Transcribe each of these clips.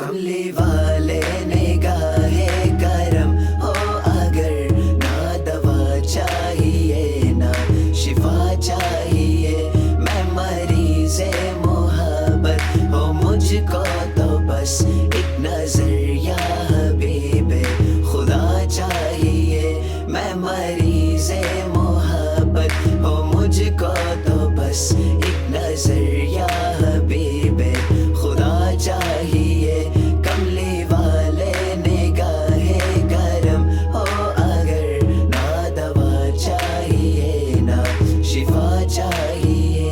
कमली वाले निगाहे करम हो अगर, ना दवा चाहिए ना शिफा चाहिए। मैं मरीज़े मोहब्बत हो मुझको तो बस एक नजर या हबीबे खुदा चाहिए। मैं मरीज़े मोहब्बत हो मुझको तो बस एक नजर या हबीबे खुदा चाहिए। कमली वाले निगाहे करम हो अगर, ना दवा चाहिए ना शिफा चाहिए।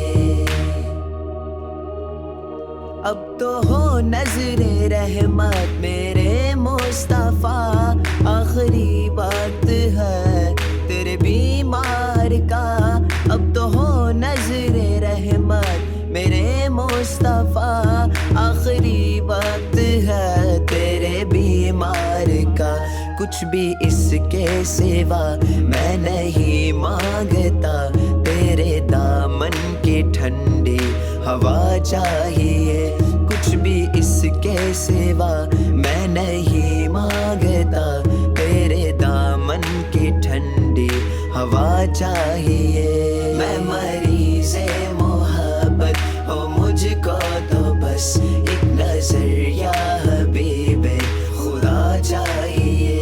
अब तो हो नजरे रहमत मेरे मुस्तफा, आखिरी वक्त है तेरे बीमार का। अब तो हो नजरे रहमत मेरे मुस्तफा, आखिरी वक्त है तेरे बीमार का। कुछ भी इसके सिवा मैं नहीं मांगता, तेरे दामन की ठंडी हवा चाहिए। कुछ भी इसके सिवा मैं नहीं मांगता, तेरे दामन की ठंडी हवा चाहिए। मैं मरीज़े मोहब्बत हो मुझको तो बस एक नजर या हबीबे खुदा चाहिए।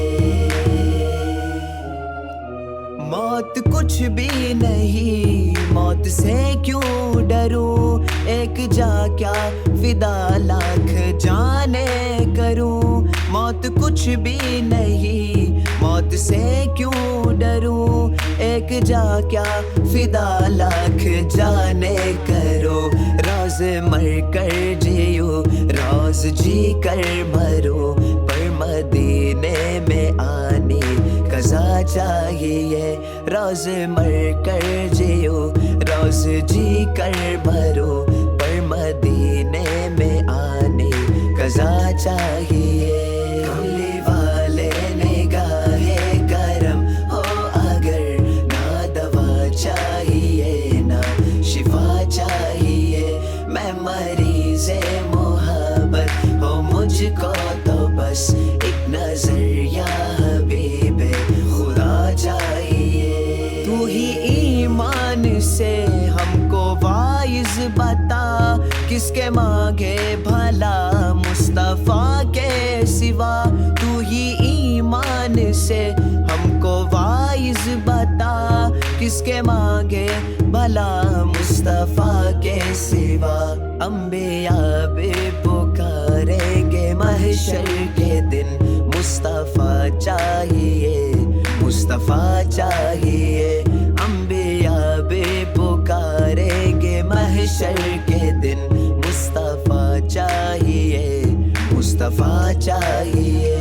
मौत कुछ भी नहीं, मौत से क्यों डरूं, एक जा क्या फिदा लाख जाने करूं। मौत कुछ भी नहीं, मौत से क्यों डरूं, एक जा क्या फिदा लाख जाने करो। रोज मर कर जियो रोज जी कर मरो, पर मदीने में आने कज़ा चाहिए। रोज मर कर जियो रोज जी कर मरो, पर मदीने में आने कज़ा चाहिए। कमली वाले निगाहे करम हो अगर, ना दवा चाहिए ना शिफा चाहिए। मैं मरीज़े मोहब्बत हो मुझको तो बस एक नजर या हबीबे खुदा चाहिए। तू ही ईमान से हमको वाइज बता, किसके मांगे भला मुस्तफा के सिवा। तू ही ईमान से हमको वाइज बता, किसके मांगे भला मुस्तफा के सिवा। अंबिया भी पुकारेंगे महशर के दिन, मुस्तफा चाहिए मुस्तफा चाहिए। अंबिया भी पुकारेंगे महशर के दिन, मुस्तफा चाहिए मुस्तफा चाहिए।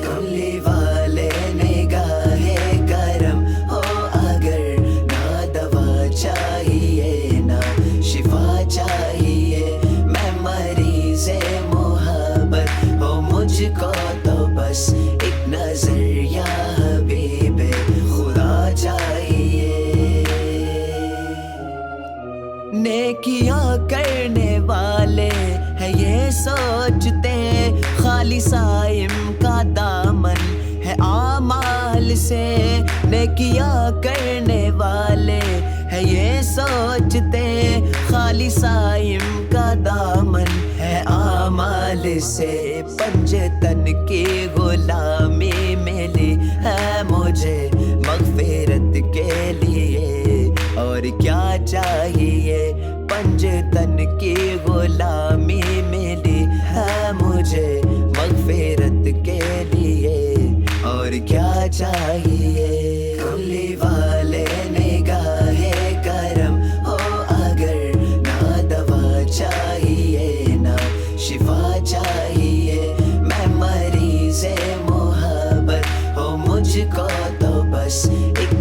कमली वाले निगाहे करम हो अगर, ना दवा चाहिए ना शिफा चाहिए। मैं मरीज़े मोहब्बत हो मुझको तो बस एक नजर या हबीबे खुदा चाहिए। नेकियां करने वाले है ये सोचते, खाली साइम का दामन है आमाल से। नेकियां करने वाले है ये सोचते, खाली साइम का दामन है आमाल से। पंजतन की गुलामी मिली है मुझे मगफिरत के लिए, और क्या चाहिए। पंजतन की गुलामी मिली है मुझे मगफिरत के लिए, और क्या चाहिए। कमली वाले निगाहे करम हो अगर, ना दवा चाहिए ना शिफा चाहिए। मैं मरीज़े मोहब्बत हो मुझको तो बस एक